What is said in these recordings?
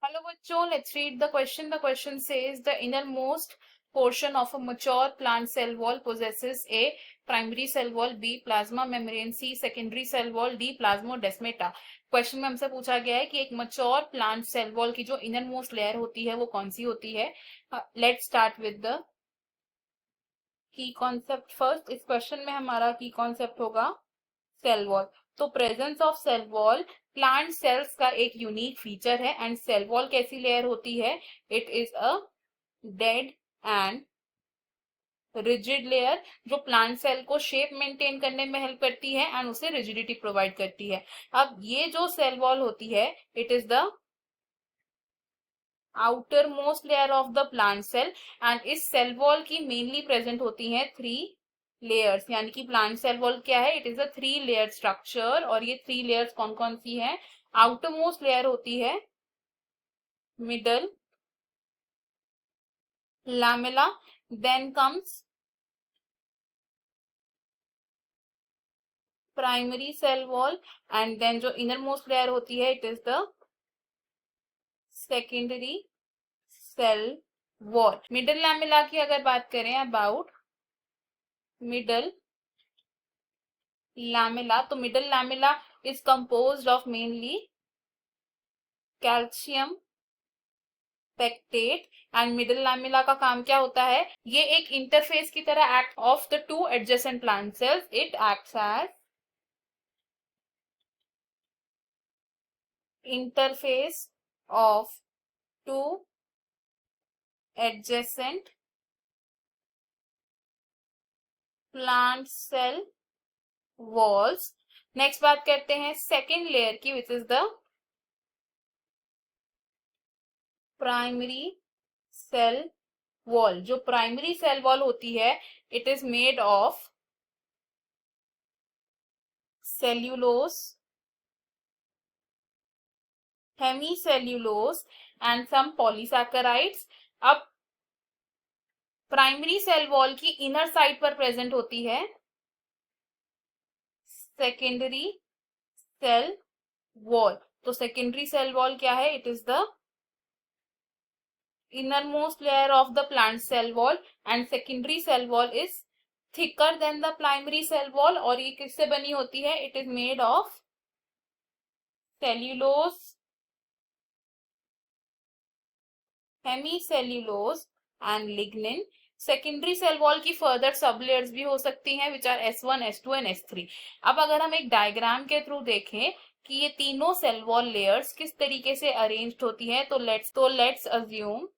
Hello bachcho, let's read the question. The question says the innermost portion of a mature plant cell wall possesses A. Primary cell wall, B. Plasma membrane, C. Secondary cell wall, D. Plasmodesmata. Question में हमसे पूछा गया है कि एक mature plant cell wall की जो innermost layer होती है वो कौन सी होती है. Let's start with the key concept first. इस क्वेश्चन में हमारा की कॉन्सेप्ट होगा सेल वॉल. तो presence of cell wall plant cells का एक यूनिक फीचर है. एंड सेल वॉल कैसी लेयर होती है? It is a dead and rigid layer जो प्लांट सेल को शेप मेंटेन करने में हेल्प करती है एंड उसे रिजिडिटी प्रोवाइड करती है. अब ये जो सेल वॉल होती है it is the outermost layer of the plant cell. And इस सेल वॉल की मेनली प्रेजेंट होती है 3 लेयर्स. यानी कि प्लांट सेल वॉल क्या है? It is a 3 layer structure. और ये 3 लेयर्स कौन कौन सी है? आउटर मोस्ट लेयर होती है middle lamella, then comes primary cell wall and then जो इनर मोस्ट लेयर होती है it is the secondary cell wall. Middle lamella की अगर बात करें अबाउट मिडल lamella, तो middle lamella is composed of mainly calcium pectate. And middle lamella का काम क्या होता है? ये एक इंटरफेस की तरह act of the two adjacent plant cells. It acts as interface of two adjacent plant cell walls. Next बात करते हैं सेकेंड लेयर की which is the primary cell wall. जो प्राइमरी सेल वॉल होती है it is made of cellulose, hemicellulose and some polysaccharides. अब primary cell wall की inner side पर प्रेजेंट होती है सेकेंडरी सेल वॉल. तो सेकेंडरी सेल वॉल क्या है? It is the innermost layer of the plant cell wall and secondary cell wall is thicker than the primary cell wall. और ये किससे बनी होती है? It is made of cellulose, hemicellulose and lignin. Secondary cell wall की further sub layers भी हो सकती हैं which are S1, S2 and S3. अब अगर हम एक डायग्राम के थ्रू देखें कि ये तीनों सेल वॉल लेयर्स किस तरीके से अरेंज्ड होती है तो लेट्स अज्यूम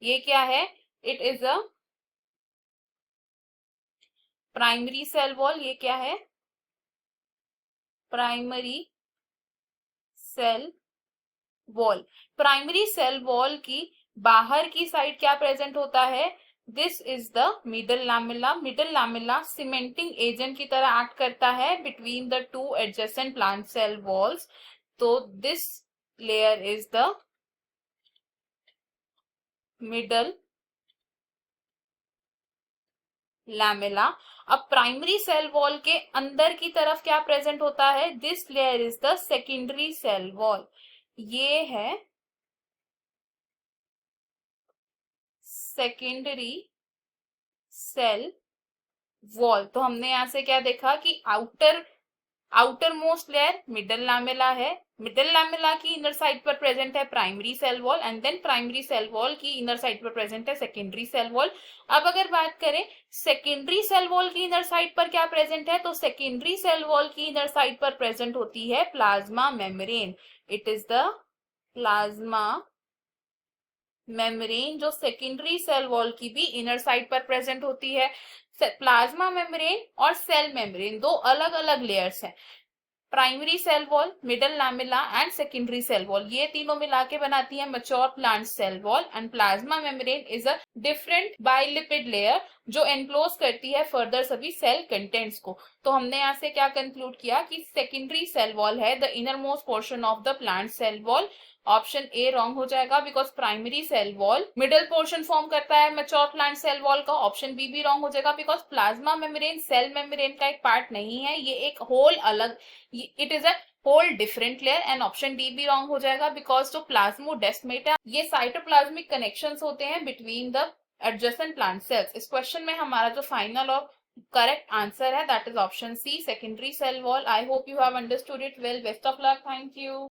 ये क्या है? It is a primary cell wall. ये क्या है? Primary cell wall. Primary cell wall की बाहर की साइड क्या प्रेजेंट होता है? This is the middle lamella. Middle lamella cementing agent की तरह एक्ट करता है between the two adjacent plant cell walls. तो this layer is the middle lamella. अब प्राइमरी सेल वॉल के अंदर की तरफ क्या प्रेजेंट होता है? This layer is the secondary cell wall. ये है सेकेंडरी सेल वॉल. तो हमने यहां से क्या देखा कि outermost layer middle lamella है. मिडल लैमेला की इनर साइड पर प्रेजेंट है primary cell wall and then primary cell wall की इनर साइड पर प्रेजेंट है सेकेंडरी सेल वॉल. अब अगर बात करें सेकेंडरी सेल वॉल की इनर साइड पर क्या प्रेजेंट है तो सेकेंडरी सेल वॉल की इनर साइड पर प्रेजेंट होती है plasma membrane. It is the plasma membrane जो सेकेंडरी सेल वॉल की भी इनर साइड पर प्रेजेंट होती है. प्लाज्मा मेम्ब्रेन और सेल मेम्ब्रेन दो अलग अलग लेयर्स हैं. Primary cell wall, middle lamella and secondary cell wall ये तीनों मिला के बनाती है mature plant cell wall. And plasma membrane is a different bilipid layer जो एनक्लोज करती है फर्दर सभी सेल कंटेंट्स को. तो हमने यहाँ से क्या कंक्लूड किया कि सेकेंडरी सेल वॉल है the innermost portion of the plant cell wall. Option A wrong हो जाएगा because primary cell wall middle portion form करता है मैच्योर प्लांट सेल वॉल का. ऑप्शन बी भी रॉन्ग हो जाएगा because plasma membrane cell membrane का एक पार्ट नहीं है. ये एक होल अलग, it is a whole different layer, and option D भी रॉन्ग हो जाएगा बिकॉज जो प्लाज्मोडेस्माटा ये साइटोप्लाज्मिक कनेक्शंस होते हैं between the adjacent plant cells. इस क्वेश्चन में हमारा जो फाइनल और करेक्ट आंसर है that is option C, secondary cell wall. I hope you have understood it well. Best of luck, thank you.